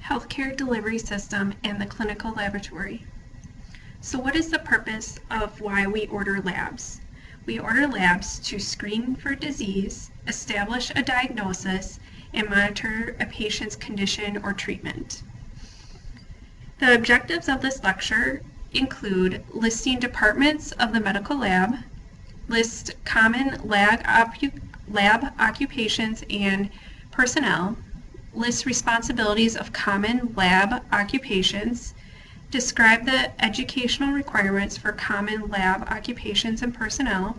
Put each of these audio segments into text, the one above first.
healthcare delivery system, and the clinical laboratory. So what is the purpose of why we order labs? We order labs to screen for disease, establish a diagnosis, and monitor a patient's condition or treatment. The objectives of this lecture include listing departments of the medical lab, list common lab occupations and personnel, list responsibilities of common lab occupations, describe the educational requirements for common lab occupations and personnel,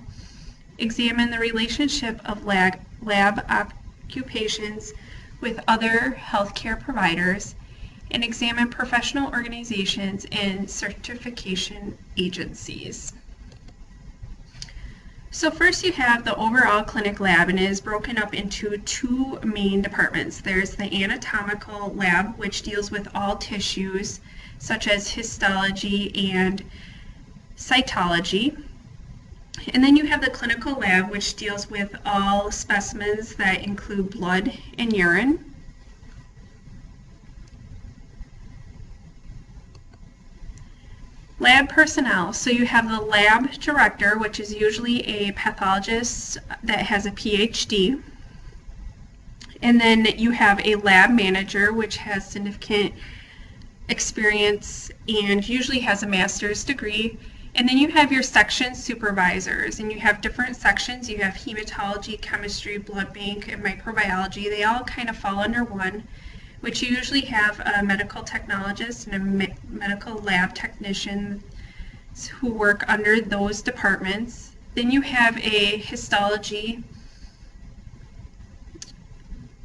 examine the relationship of lab occupations with other healthcare providers, and examine professional organizations and certification agencies. So first you have the overall clinic lab, and it is broken up into two main departments. There's the anatomical lab, which deals with all tissues such as histology and cytology. And then you have the clinical lab, which deals with all specimens that include blood and urine. Lab personnel, so you have the lab director, which is usually a pathologist that has a PhD. And then you have a lab manager, which has significant experience and usually has a master's degree. And then you have your section supervisors, and you have different sections. You have hematology, chemistry, blood bank, and microbiology. They all kind of fall under one, which you usually have a medical technologist and a medical lab technician who work under those departments. Then you have a histology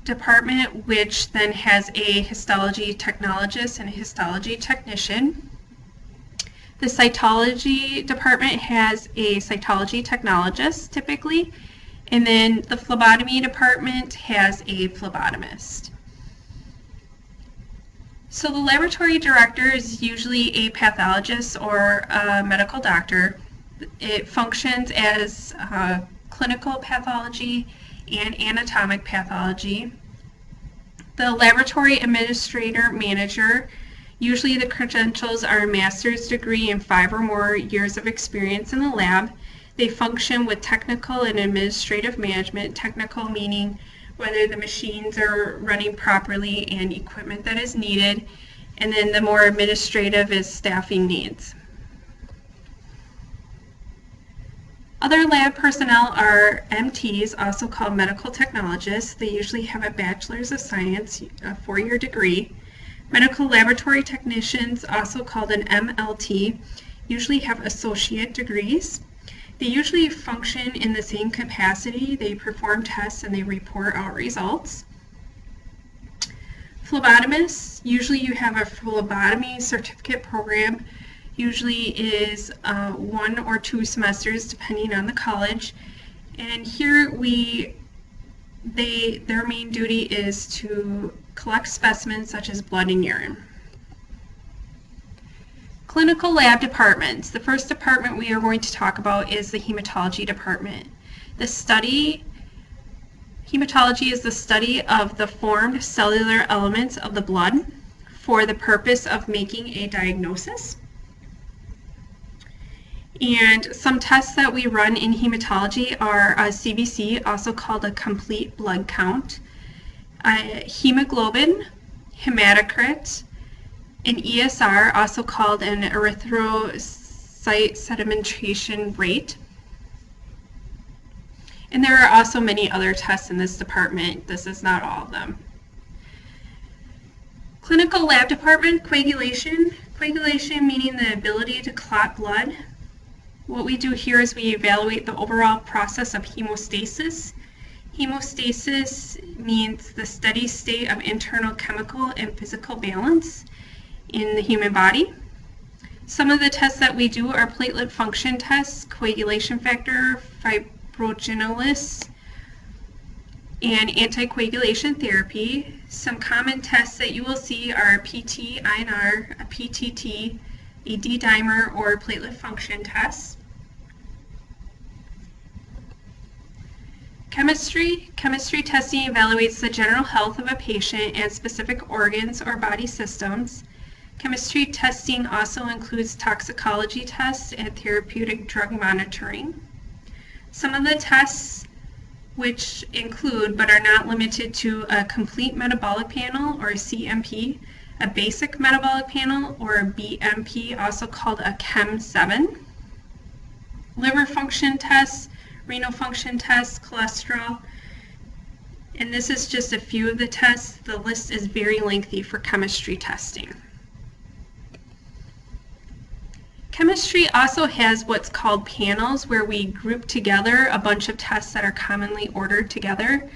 department, which then has a histology technologist and a histology technician. The cytology department has a cytology technologist typically, and then the phlebotomy department has a phlebotomist. So the laboratory director is usually a pathologist or a medical doctor. It functions as clinical pathology and anatomic pathology. The laboratory administrator manager, usually the credentials are a master's degree and 5 or more years of experience in the lab. They function with technical and administrative management, technical meaning whether the machines are running properly and equipment that is needed, and then the more administrative is staffing needs. Other lab personnel are MTs, also called medical technologists. They usually have a bachelor's of science, a 4-year degree. Medical laboratory technicians, also called an MLT, usually have associate degrees. They usually function in the same capacity. They perform tests and they report out results. Phlebotomists, usually you have a phlebotomy certificate program, usually is 1 or 2 semesters depending on the college. And here their main duty is to collect specimens such as blood and urine. Clinical lab departments. The first department we are going to talk about is the hematology department. Hematology is the study of the formed cellular elements of the blood for the purpose of making a diagnosis. And some tests that we run in hematology are a CBC, also called a complete blood count, hemoglobin, hematocrit, an ESR, also called an erythrocyte sedimentation rate. And there are also many other tests in this department. This is not all of them. Clinical lab department, coagulation. Coagulation meaning the ability to clot blood. What we do here is we evaluate the overall process of hemostasis. Hemostasis means the steady state of internal chemical and physical balance in the human body. Some of the tests that we do are platelet function tests, coagulation factor, fibrinolysis, and anticoagulation therapy. Some common tests that you will see are PT, INR, a PTT, a D-dimer, or platelet function tests. Chemistry. Chemistry testing evaluates the general health of a patient and specific organs or body systems. Chemistry testing also includes toxicology tests and therapeutic drug monitoring. Some of the tests which include but are not limited to a complete metabolic panel or a CMP, a basic metabolic panel or a BMP, also called a Chem 7, liver function tests, renal function tests, cholesterol, and this is just a few of the tests. The list is very lengthy for chemistry testing. Chemistry also has what's called panels, where we group together a bunch of tests that are commonly ordered together.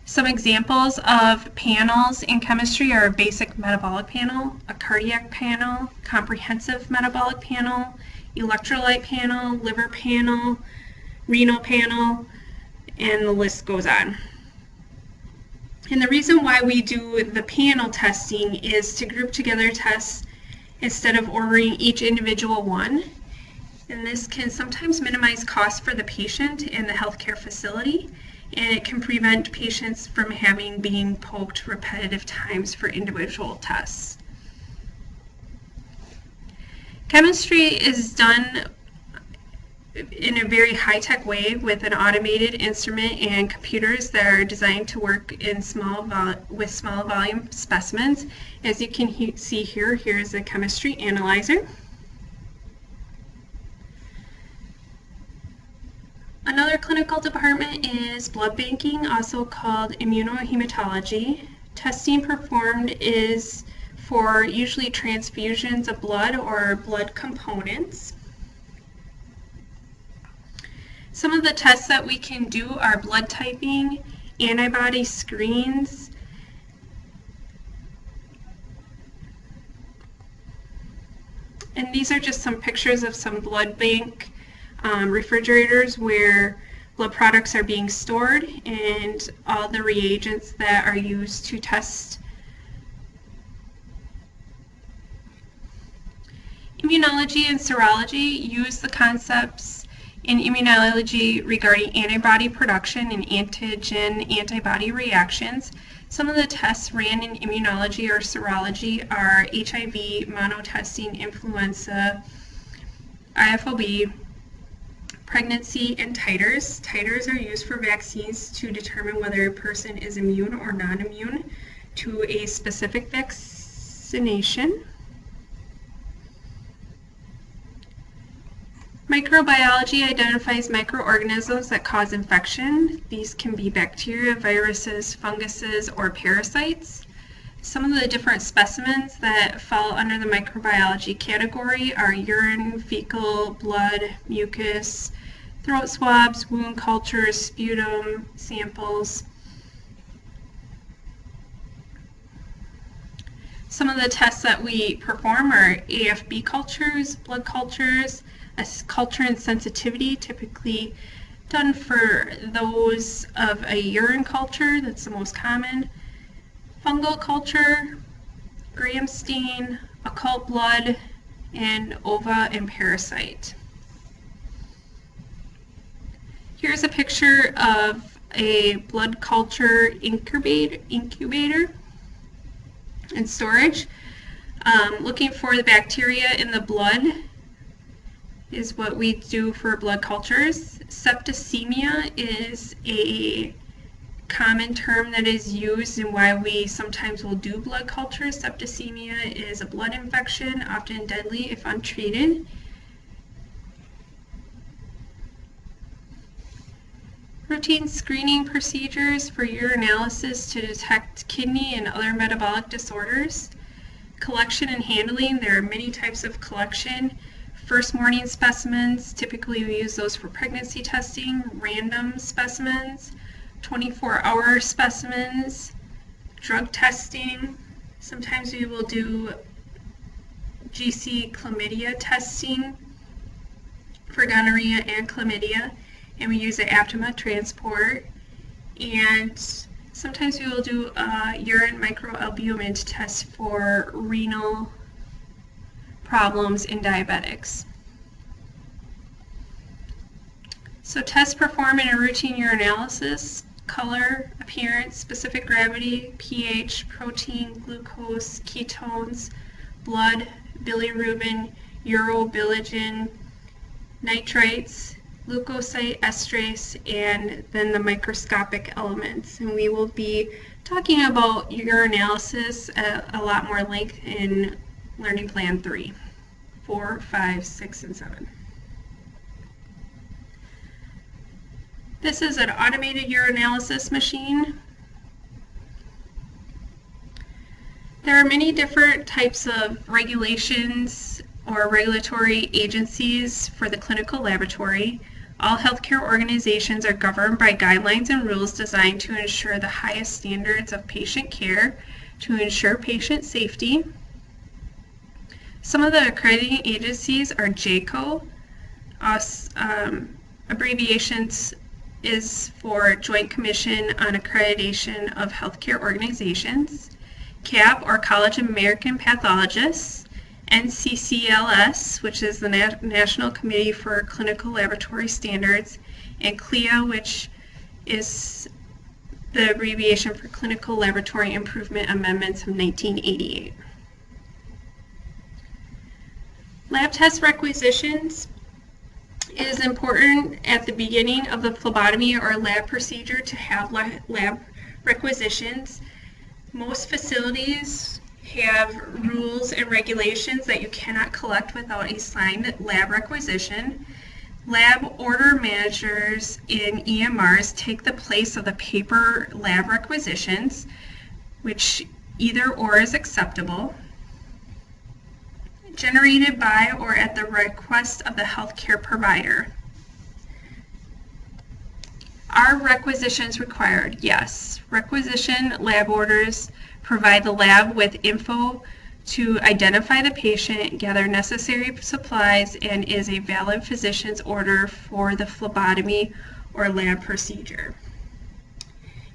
Some examples of panels in chemistry are a basic metabolic panel, a cardiac panel, comprehensive metabolic panel, electrolyte panel, liver panel, renal panel, and the list goes on. And the reason why we do the panel testing is to group together tests instead of ordering each individual one. And this can sometimes minimize costs for the patient and the healthcare facility, and it can prevent patients from being poked repetitive times for individual tests. Chemistry is done in a very high-tech way with an automated instrument and computers that are designed to work in with small volume specimens. As you can see here, here's a chemistry analyzer. Another clinical department is blood banking, also called immunohematology. Testing performed is for usually transfusions of blood or blood components. Some of the tests that we can do are blood typing, antibody screens, and these are just some pictures of some blood bank refrigerators where blood products are being stored and all the reagents that are used to test. Immunology and serology use the concepts in immunology regarding antibody production and antigen-antibody reactions. Some of the tests ran in immunology or serology are HIV, monotesting, influenza, IFOB, pregnancy, and titers. Titers are used for vaccines to determine whether a person is immune or non-immune to a specific vaccination. Microbiology identifies microorganisms that cause infection. These can be bacteria, viruses, funguses, or parasites. Some of the different specimens that fall under the microbiology category are urine, fecal, blood, mucus, throat swabs, wound cultures, sputum samples. Some of the tests that we perform are AFB cultures, blood cultures, a culture and sensitivity, typically done for those of a urine culture, that's the most common, fungal culture, gram stain, occult blood, and ova and parasite. Here's a picture of a blood culture incubator and storage. Looking for the bacteria in the blood is what we do for blood cultures. Septicemia is a common term that is used and why we sometimes will do blood cultures. Septicemia is a blood infection, often deadly if untreated. Routine screening procedures for urinalysis to detect kidney and other metabolic disorders. Collection and handling, there are many types of collection. First morning specimens, typically we use those for pregnancy testing. Random specimens, 24-hour specimens, drug testing. Sometimes we will do GC chlamydia testing for gonorrhea and chlamydia, and we use the Aptima transport. And sometimes we will do a urine microalbumin to test for renal problems in diabetics. So tests performed in a routine urinalysis: color, appearance, specific gravity, pH, protein, glucose, ketones, blood, bilirubin, urobilinogen, nitrites, leukocyte esterase, and then the microscopic elements. And we will be talking about urinalysis at a lot more length in Learning Plan 3, 4, 5, 6, and 7. This is an automated urinalysis machine. There are many different types of regulations or regulatory agencies for the clinical laboratory. All healthcare organizations are governed by guidelines and rules designed to ensure the highest standards of patient care, to ensure patient safety. Some of the accrediting agencies are JCAHO, abbreviations is for Joint Commission on Accreditation of Healthcare Organizations, CAP, or College of American Pathologists, NCCLS, which is the National Committee for Clinical Laboratory Standards, and CLIA, which is the abbreviation for Clinical Laboratory Improvement Amendments of 1988. Lab test requisitions is important at the beginning of the phlebotomy or lab procedure to have lab requisitions. Most facilities have rules and regulations that you cannot collect without a signed lab requisition. Lab order managers in EMRs take the place of the paper lab requisitions, which either or is acceptable. Generated by or at the request of the healthcare provider. Are requisitions required? Yes. Requisition lab orders provide the lab with info to identify the patient, gather necessary supplies, and is a valid physician's order for the phlebotomy or lab procedure.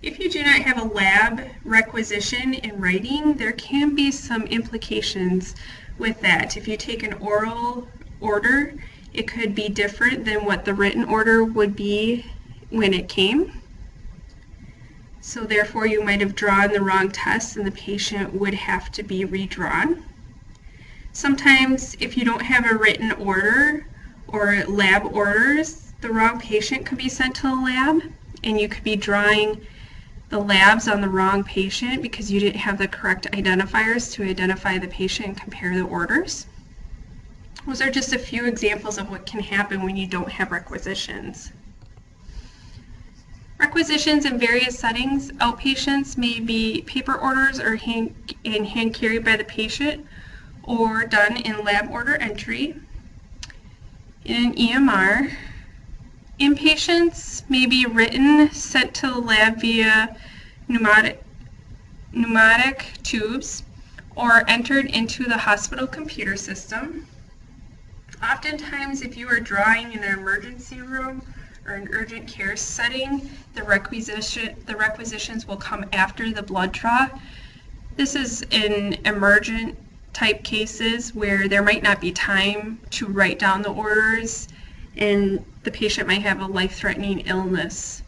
If you do not have a lab requisition in writing, there can be some implications with that. If you take an oral order, it could be different than what the written order would be when it came. So therefore you might have drawn the wrong test and the patient would have to be redrawn. Sometimes if you don't have a written order or lab orders, the wrong patient could be sent to the lab and you could be drawing the labs on the wrong patient because you didn't have the correct identifiers to identify the patient and compare the orders. Those are just a few examples of what can happen when you don't have requisitions. Requisitions in various settings. Outpatients may be paper orders or hand carried by the patient or done in lab order entry. In an EMR, inpatients may be written, sent to the lab via pneumatic tubes, or entered into the hospital computer system. Oftentimes, if you are drawing in an emergency room or an urgent care setting, the requisitions will come after the blood draw. This is in emergent type cases where there might not be time to write down the orders and the patient might have a life-threatening illness.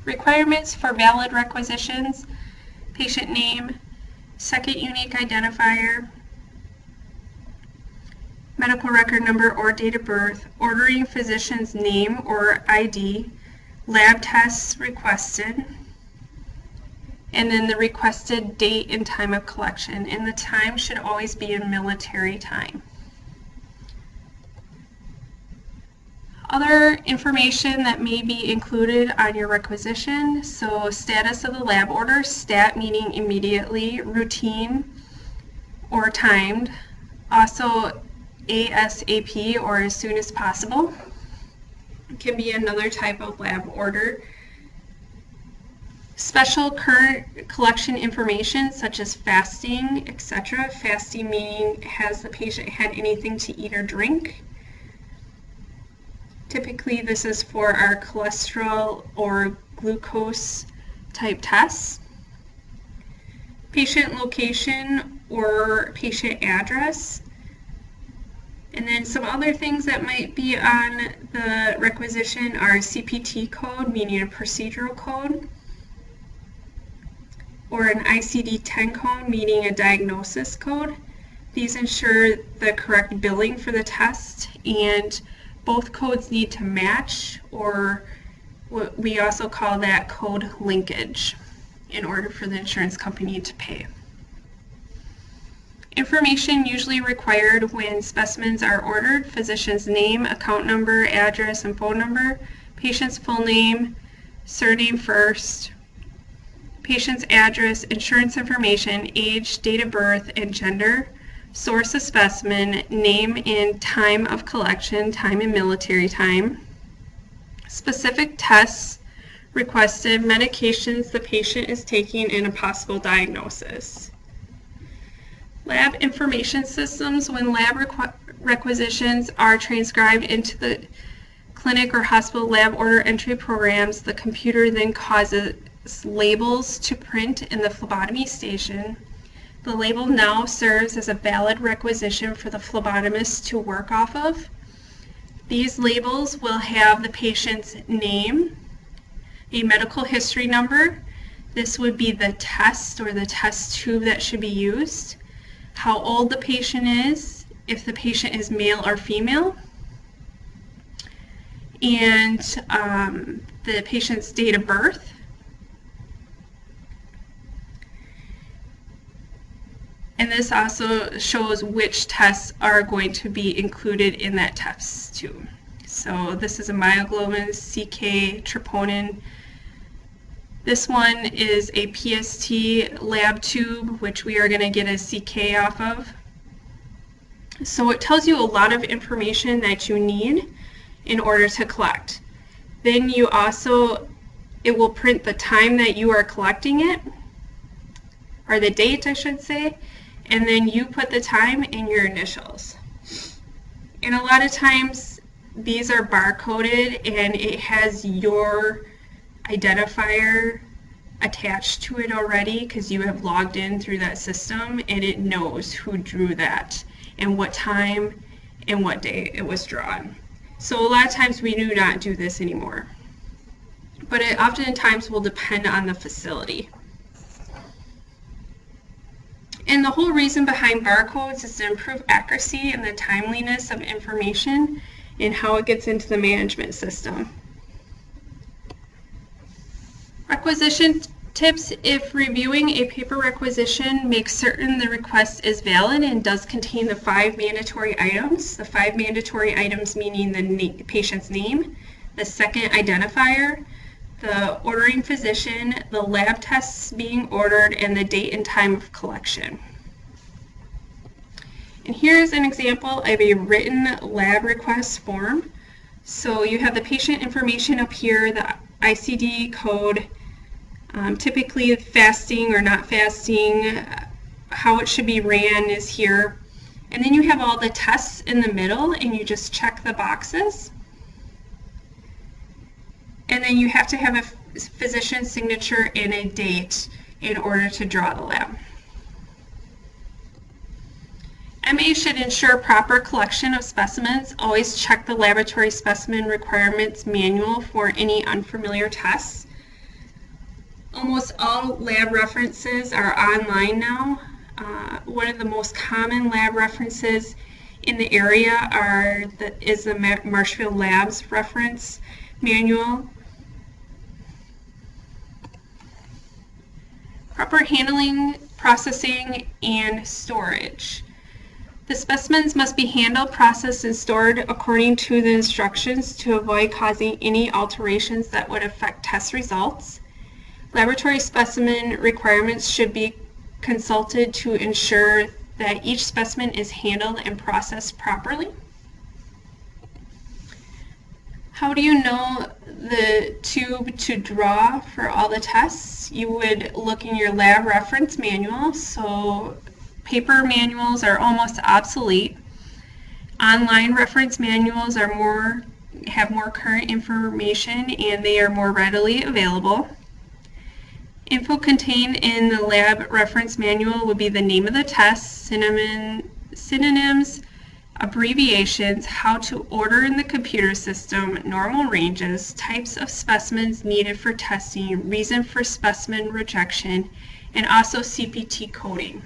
Requirements for valid requisitions: patient name, second unique identifier, medical record number or date of birth, ordering physician's name or ID, lab tests requested, and then the requested date and time of collection. And the time should always be in military time. Other information that may be included on your requisition: so status of the lab order, stat meaning immediately, routine or timed, also ASAP or as soon as possible. It can be another type of lab order. Special current collection information such as fasting, etc. Fasting meaning, has the patient had anything to eat or drink? Typically this is for our cholesterol or glucose type tests. Patient location or patient address. And then some other things that might be on the requisition are CPT code, meaning a procedural code, or an ICD-10 code, meaning a diagnosis code. These ensure the correct billing for the test, and both codes need to match, or what we also call that code linkage, in order for the insurance company to pay. Information usually required when specimens are ordered: physician's name, account number, address, and phone number, patient's full name, surname first, patient's address, insurance information, age, date of birth, and gender, source of specimen, name and time of collection, time and military time, specific tests requested, medications the patient is taking, and a possible diagnosis. Lab information systems: when lab requisitions are transcribed into the clinic or hospital lab order entry programs, the computer then causes labels to print in the phlebotomy station. The label now serves as a valid requisition for the phlebotomist to work off of. These labels will have the patient's name, a medical history number. This would be the test or the test tube that should be used, how old the patient is, if the patient is male or female, and the patient's date of birth. And this also shows which tests are going to be included in that test tube. So this is a myoglobin, CK, troponin. This one is a PST lab tube, which we are going to get a CK off of. So it tells you a lot of information that you need in order to collect. Then you also, it will print the time that you are collecting it, or the date I should say, and then you put the time and your initials. And a lot of times these are barcoded and it has your identifier attached to it already because you have logged in through that system, and it knows who drew that and what time and what day it was drawn. So a lot of times we do not do this anymore, but it oftentimes will depend on the facility. And the whole reason behind barcodes is to improve accuracy and the timeliness of information and how it gets into the management system. Requisition tips: if reviewing a paper requisition, make certain the request is valid and does contain the 5 mandatory items. The 5 mandatory items meaning the patient's name, the second identifier, the ordering physician, the lab tests being ordered, and the date and time of collection. And here's an example of a written lab request form. So you have the patient information up here, the ICD code, typically fasting or not fasting, how it should be ran is here. And then you have all the tests in the middle, and you just check the boxes. And then you have to have a physician's signature and a date in order to draw the lab. MA should ensure proper collection of specimens. Always check the laboratory specimen requirements manual for any unfamiliar tests. Almost all lab references are online now. One of the most common lab references in the area is the Marshfield Labs reference manual. Proper handling, processing, and storage. The specimens must be handled, processed, and stored according to the instructions to avoid causing any alterations that would affect test results. Laboratory specimen requirements should be consulted to ensure that each specimen is handled and processed properly. How do you know the tube to draw for all the tests? You would look in your lab reference manual. So paper manuals are almost obsolete. Online reference manuals have more current information, and they are more readily available. Info contained in the lab reference manual would be the name of the test, synonyms, abbreviations, how to order in the computer system, normal ranges, types of specimens needed for testing, reason for specimen rejection, and also CPT coding.